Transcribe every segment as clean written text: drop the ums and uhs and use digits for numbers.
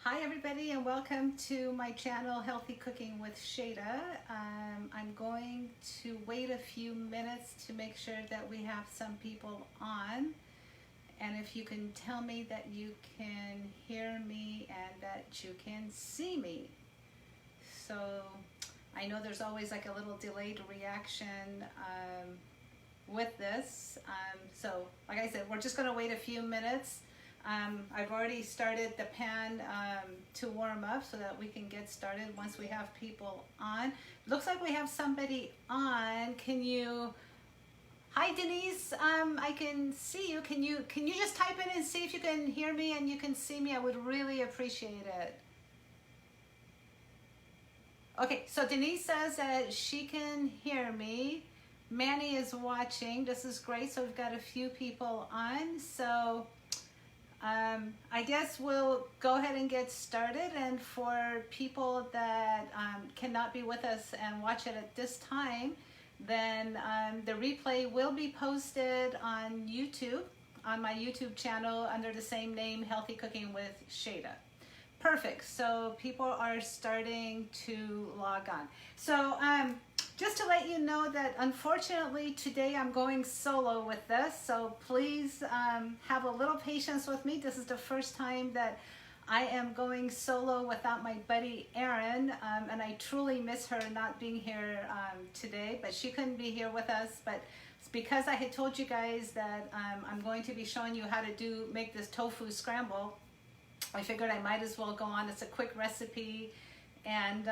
Hi everybody and welcome to my channel Healthy Cooking with Shayda. I'm going to wait a few minutes to make sure that we have some people on, and if you can tell me that you can hear me and that you can see me. So I know there's always like a little delayed reaction with this, so like I said, we're just going to wait a few minutes. I've already started the pan to warm up so that we can get started once we have people on. Looks like we have somebody on. Hi Denise, I can see you. Can you just type in and see if you can hear me and you can see me? I would really appreciate it. Okay, so Denise says that she can hear me. Manny is watching. This is great. So we've got a few people on. So I guess we'll go ahead and get started, and for people that cannot be with us and watch it at this time, then the replay will be posted on YouTube, on my YouTube channel under the same name, Healthy Cooking with Shayda. Perfect, so people are starting to log on. So just to let you know that unfortunately today I'm going solo with this, so please have a little patience with me. This is the first time that I am going solo without my buddy Erin, and I truly miss her not being here today, but she couldn't be here with us. But it's because I had told you guys that I'm going to be showing you how to make this tofu scramble. I figured I might as well go on. It's a quick recipe, and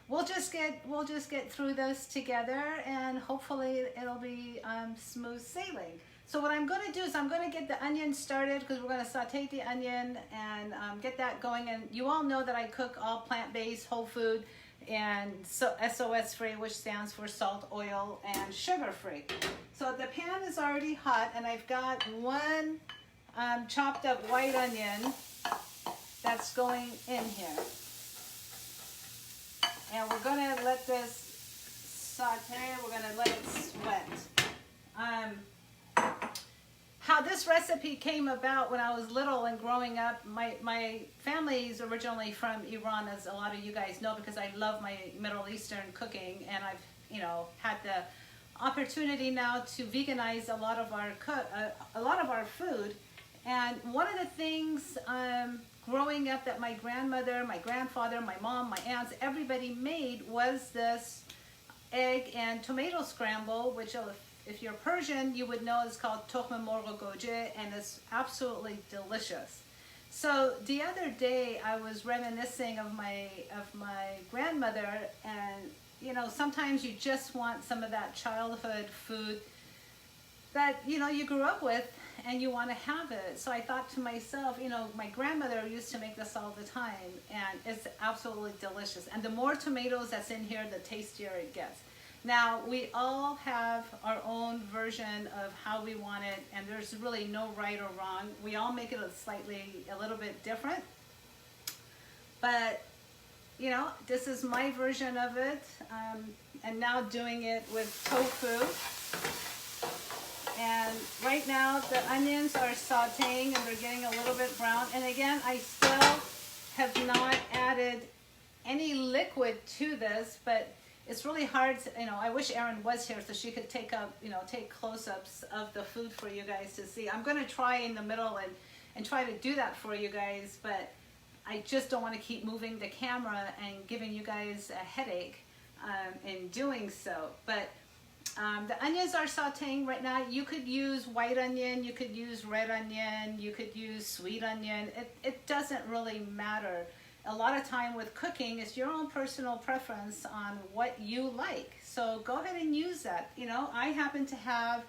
we'll just get through this together, and hopefully it'll be smooth sailing. So what I'm going to do is I'm going to get the onion started, because we're going to saute the onion and get that going. And you all know that I cook all plant-based, whole food, and so SOS free, which stands for salt, oil, and sugar free. So the pan is already hot, and I've got one chopped up white onion that's going in here. And we're going to let this saute, we're going to let it sweat. How this recipe came about when I was little and growing up, my family is originally from Iran, as a lot of you guys know, because I love my Middle Eastern cooking, and I've had the opportunity now to veganize a lot of our food. And one of the things growing up that my grandmother, my grandfather, my mom, my aunts, everybody made was this egg and tomato scramble, which if you're Persian, you would know it's called tohme morgh goje, and it's absolutely delicious. So the other day I was reminiscing of my grandmother, and sometimes you just want some of that childhood food that you grew up with, and you want to have it. So I thought to myself, my grandmother used to make this all the time, and it's absolutely delicious. And the more tomatoes that's in here, the tastier it gets. Now, we all have our own version of how we want it, and there's really no right or wrong. We all make it a little bit different. But, this is my version of it. And now doing it with tofu. And right now the onions are sauteing and they're getting a little bit brown. And again, I still have not added any liquid to this, but it's really hard to, I wish Erin was here so she could take close-ups of the food for you guys to see. I'm going to try in the middle and try to do that for you guys, but I just don't want to keep moving the camera and giving you guys a headache in doing so. But the onions are sauteing right now. You could use white onion, you could use red onion, you could use sweet onion. It doesn't really matter. A lot of time with cooking, it's your own personal preference on what you like. So go ahead and use that. I happen to have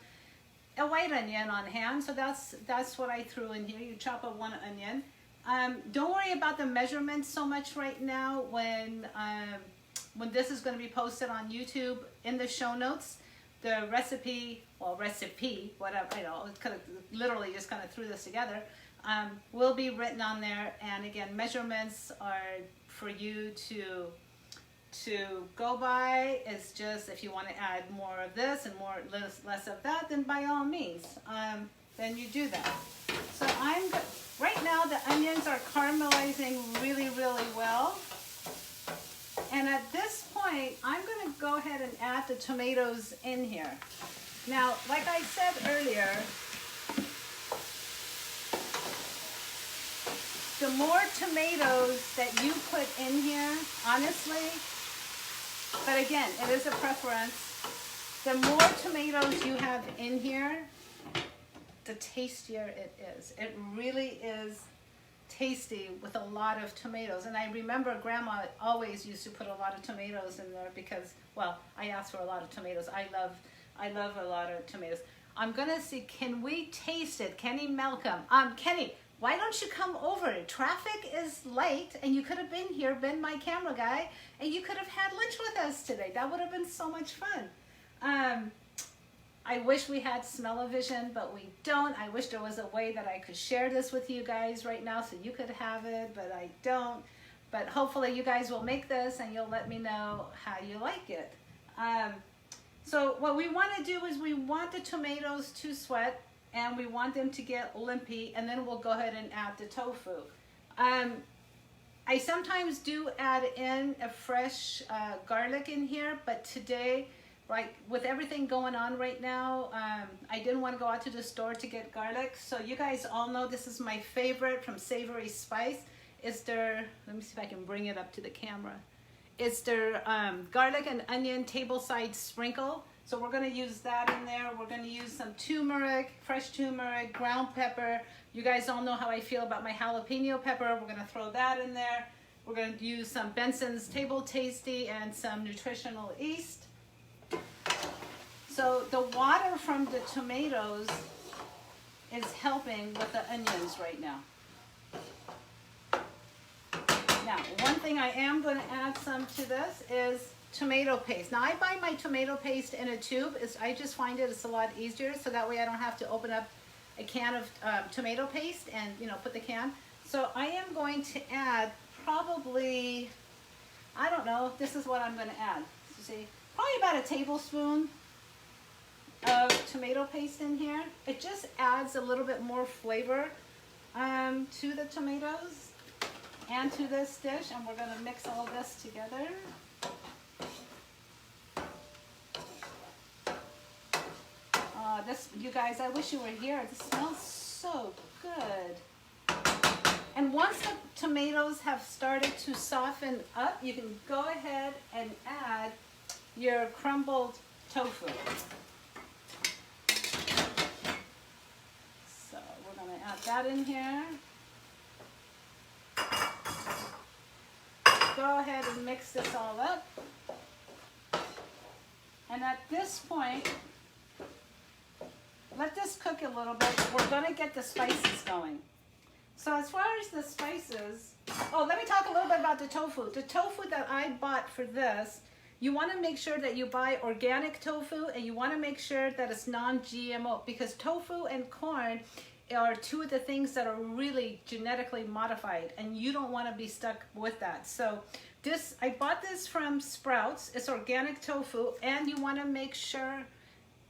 a white onion on hand, so that's what I threw in here. You chop up one onion. Don't worry about the measurements so much right now. When this is going to be posted on YouTube, in the show notes, the recipe, whatever, it's kind of literally just kind of threw this together, will be written on there. And again, measurements are for you to go by. It's just if you want to add more of this and less of that, then by all means, then you do that. So right now the onions are caramelizing really, really well. And at this point, I'm gonna go ahead and add the tomatoes in here. Now, like I said earlier, the more tomatoes that you put in here, honestly, but again, it is a preference, the more tomatoes you have in here, the tastier it is. It really is tasty with a lot of tomatoes. And I remember Grandma always used to put a lot of tomatoes in there because, well, I asked for a lot of tomatoes. I love a lot of tomatoes. I'm gonna see, can we taste it? Kenny Malcolm. Kenny, why don't you come over? Traffic is late and you could have been here, been my camera guy, and you could have had lunch with us today. That would have been so much fun. I wish we had smell-o-vision, but we don't. I wish there was a way that I could share this with you guys right now so you could have it, but I don't. But hopefully you guys will make this and you'll let me know how you like it. So what we want to do is we want the tomatoes to sweat and we want them to get limpy, and then we'll go ahead and add the tofu. I sometimes do add in a fresh garlic in here, but today, like with everything going on right now, I didn't want to go out to the store to get garlic. So you guys all know this is my favorite from Savory Spice. It's their, let me see if I can bring it up to the camera. It's their garlic and onion table-side sprinkle. So we're going to use that in there. We're going to use some turmeric, fresh turmeric, ground pepper. You guys all know how I feel about my jalapeno pepper. We're going to throw that in there. We're going to use some Benson's Table Tasty and some nutritional yeast. So the water from the tomatoes is helping with the onions right now. Now, one thing I am going to add some to this is tomato paste. Now, I buy my tomato paste in a tube. I just find it's a lot easier, so that way I don't have to open up a can of tomato paste and, you know, put the can. So I am going to add probably, I don't know, this is what I'm going to add. See, probably about a tablespoon of tomato paste in here. It just adds a little bit more flavor to the tomatoes and to this dish, and we're going to mix all this together. This, you guys, I wish you were here. This smells so good. And once the tomatoes have started to soften up, you can go ahead and add your crumbled tofu. So we're going to add that in here. Go ahead and mix this all up. And at this point, let this cook a little bit. We're going to get the spices going. So as far as the spices, oh, let me talk a little bit about the tofu. The tofu that I bought for this, you want to make sure that you buy organic tofu, and you want to make sure that it's non-GMO, because tofu and corn are two of the things that are really genetically modified, and you don't want to be stuck with that. So this, I bought this from Sprouts. It's organic tofu, and you want to make sure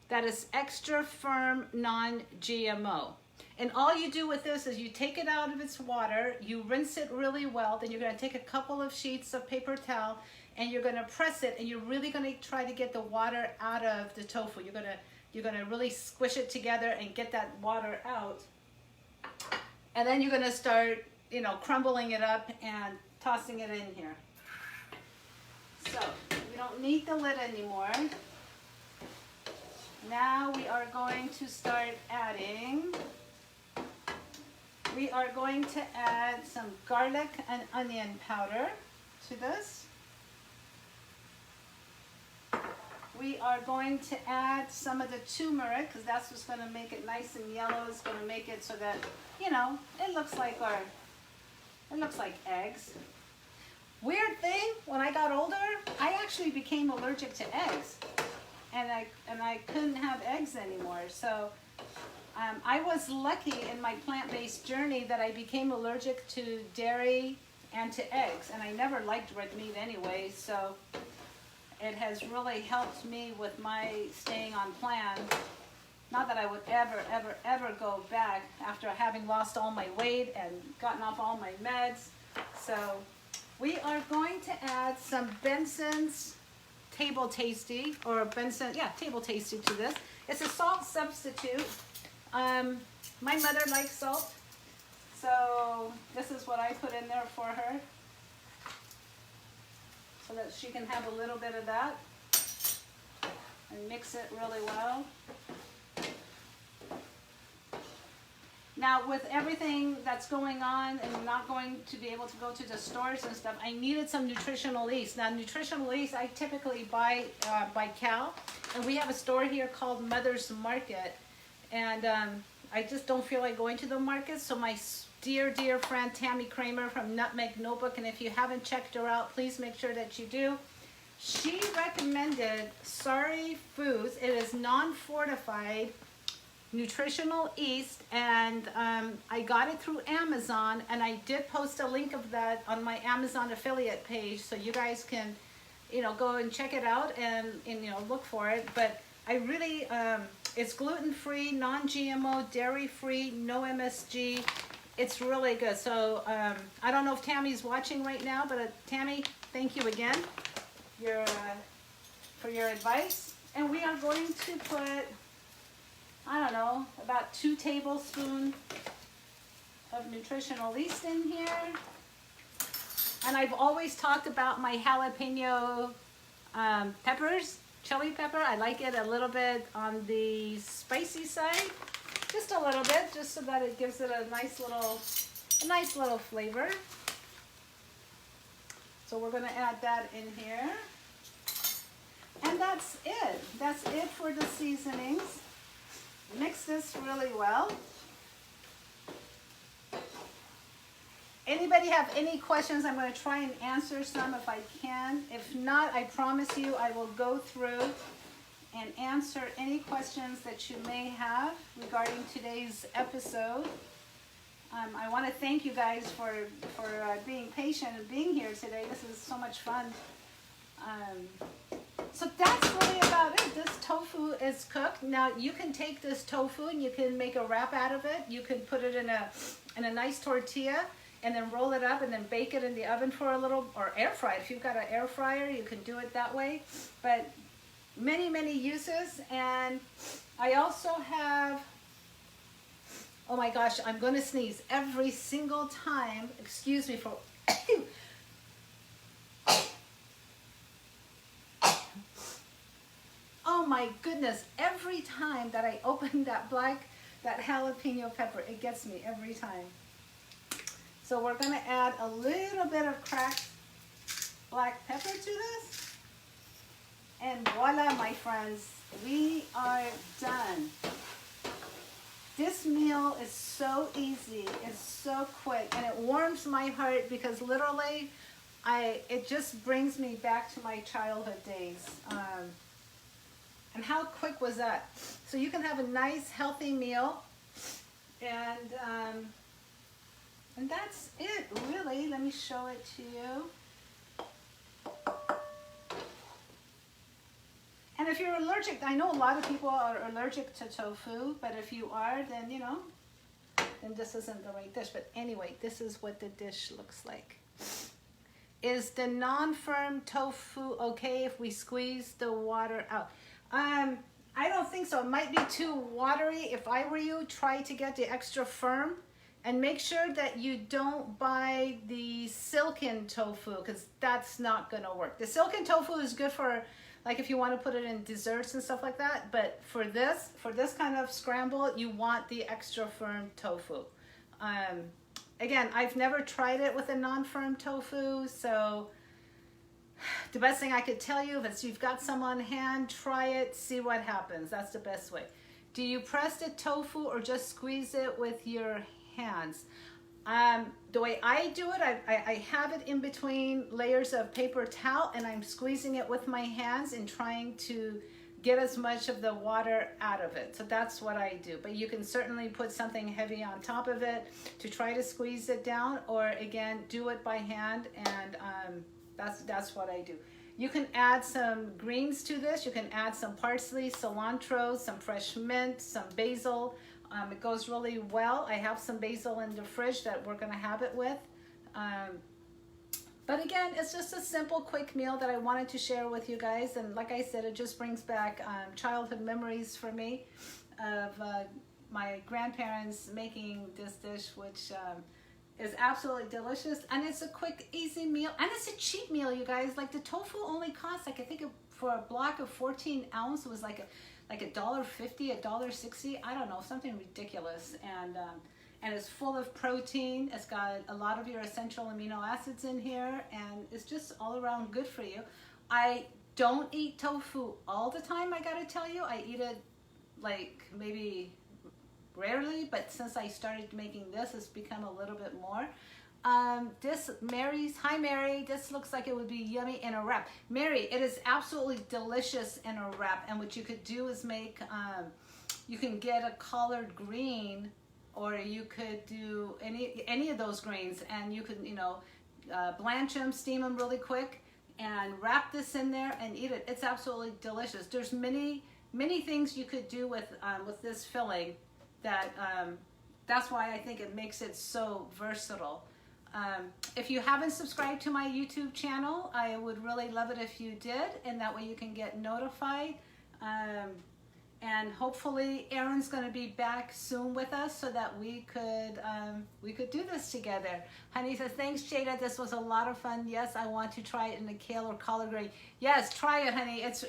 that it's extra firm, non-GMO. And all you do with this is you take it out of its water, you rinse it really well, then you're going to take a couple of sheets of paper towel and you're going to press it, and you're really going to try to get the water out of the tofu. You're going to really squish it together and get that water out. And then you're going to start, you know, crumbling it up and tossing it in here. So we don't need the lid anymore. Now we are going to start adding, we are going to add some garlic and onion powder to this. We are going to add some of the turmeric, because that's what's going to make it nice and yellow. It's going to make it so that, you know, it looks like eggs. Weird thing, when I got older, I actually became allergic to eggs. And I couldn't have eggs anymore. So I was lucky in my plant-based journey that I became allergic to dairy and to eggs. And I never liked red meat anyway, so it has really helped me with my staying on plan. Not that I would ever go back after having lost all my weight and gotten off all my meds. So we are going to add some Benson's Table Tasty, or Benson, yeah, Table Tasty to this. It's a salt substitute. My mother likes salt, so this is what I put in there for her, so that she can have a little bit of that, and mix it really well. Now, with everything that's going on and not going to be able to go to the stores and stuff, I needed some nutritional yeast. Now, nutritional yeast I typically buy by Cal, and we have a store here called Mother's Market, and I just don't feel like going to the market. So my dear friend Tammy Kramer from Nutmeg Notebook, and if you haven't checked her out, please make sure that you do. She recommended Sauté Foods. It is non-fortified nutritional yeast, and I got it through Amazon, and I did post a link of that on my Amazon affiliate page, so you guys can, you know, go and check it out and you know, look for it. But I really, it's gluten-free, non-GMO, dairy-free, no MSG. It's really good. So I don't know if Tammy's watching right now, but Tammy, thank you again for your advice. And we are going to put, I don't know, about 2 tablespoons of nutritional yeast in here. And I've always talked about my jalapeno peppers, chili pepper. I like it a little bit on the spicy side, just a little bit, just so that it gives it a nice little flavor. So we're going to add that in here. And that's it. That's it for the seasonings. Mix this really well. Anybody have any questions? I'm going to try and answer some if I can. If not, I promise you I will go through and answer any questions that you may have regarding today's episode. I want to thank you guys for being patient and being here today. This is so much fun. So that's really about it. This tofu is cooked. Now you can take this tofu and you can make a wrap out of it. You can put it in a nice tortilla and then roll it up and then bake it in the oven for a little, or air fry it. If you've got an air fryer, you can do it that way. But many uses. And I also have, oh my gosh, I'm going to sneeze every single time. Excuse me for oh my goodness, every time that I open that jalapeno pepper, it gets me every time. So we're going to add a little bit of cracked black pepper to this. And voila, my friends, we are done. This meal is so easy, it's so quick, and it warms my heart because literally, it just brings me back to my childhood days. And how quick was that? So you can have a nice, healthy meal, and that's it, really. Let me show it to you. And if you're allergic, I know a lot of people are allergic to tofu, but if you are, then, you know, then this isn't the right dish. But anyway, this is what the dish looks like. Is the non-firm tofu okay if we squeeze the water out? I don't think so. It might be too watery. If I were you, try to get the extra firm, and make sure that you don't buy the silken tofu, because that's not gonna work. The silken tofu is good for, like, if you want to put it in desserts and stuff like that, but for this kind of scramble, you want the extra firm tofu. Again, I've never tried it with a non-firm tofu, so the best thing I could tell you, if you've got some on hand, try it, see what happens. That's the best way. Do you press the tofu or just squeeze it with your hands? The way I do it, I have it in between layers of paper towel, and I'm squeezing it with my hands and trying to get as much of the water out of it. So that's what I do. But you can certainly put something heavy on top of it to try to squeeze it down, or again, do it by hand, and that's what I do. You can add some greens to this. You can add some parsley, cilantro, some fresh mint, some basil. It goes really well. I have some basil in the fridge that we're gonna have it with. But again, it's just a simple, quick meal that I wanted to share with you guys. And like I said, it just brings back childhood memories for me of my grandparents making this dish, which is absolutely delicious. And it's a quick, easy meal. And it's a cheap meal, you guys. Like the tofu only costs, like I think for a block of 14 ounce, it was like $1.50, $1.60. I don't know, something ridiculous. And it's full of protein. It's got a lot of your essential amino acids in here, and it's just all around good for you. I don't eat tofu all the time, I gotta tell you. I eat it like maybe rarely, but since I started making this, it's become a little bit more. This hi Mary, this looks like it would be yummy in a wrap. Mary, it is absolutely delicious in a wrap, and what you could do is make, you can get a collard green, or you could do any of those greens, and you could, you know, blanch them, steam them really quick, and wrap this in there and eat it. It's absolutely delicious. There's many things you could do with this filling that that's why I think it makes it so versatile. If you haven't subscribed to my YouTube channel, I would really love it if you did, and that way you can get notified. And hopefully Erin's going to be back soon with us so that we could do this together. Honey says, thanks Shayda, this was a lot of fun. Yes, I want to try it in a kale or collard green. Yes, try it, honey. It's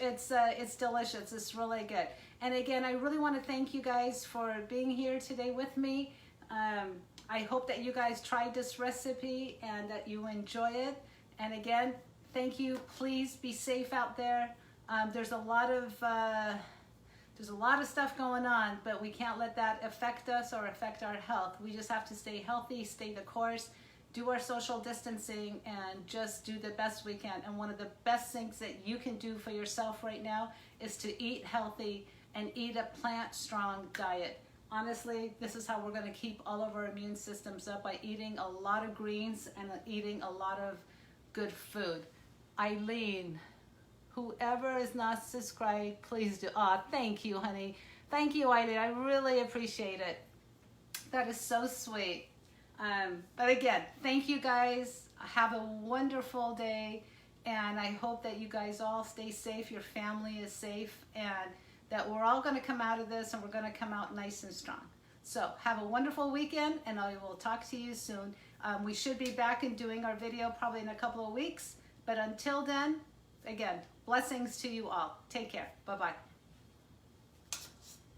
delicious. It's really good. And again, I really want to thank you guys for being here today with me. I hope that you guys tried this recipe and that you enjoy it. And again, thank you. Please be safe out there. There's a lot of stuff going on, but we can't let that affect us or affect our health. We just have to stay healthy, stay the course, do our social distancing, and just do the best we can. And one of the best things that you can do for yourself right now is to eat healthy and eat a plant-strong diet. Honestly, this is how we're going to keep all of our immune systems up, by eating a lot of greens and eating a lot of good food. Eileen, whoever is not subscribed, please do. Thank you, honey. Thank you, Eileen. I really appreciate it. That is so sweet. But again, thank you guys. Have a wonderful day. And I hope that you guys all stay safe. Your family is safe. And that we're all going to come out of this, and we're going to come out nice and strong. So have a wonderful weekend, and I will talk to you soon. We should be back and doing our video probably in a couple of weeks. But until then, again, blessings to you all. Take care. Bye-bye.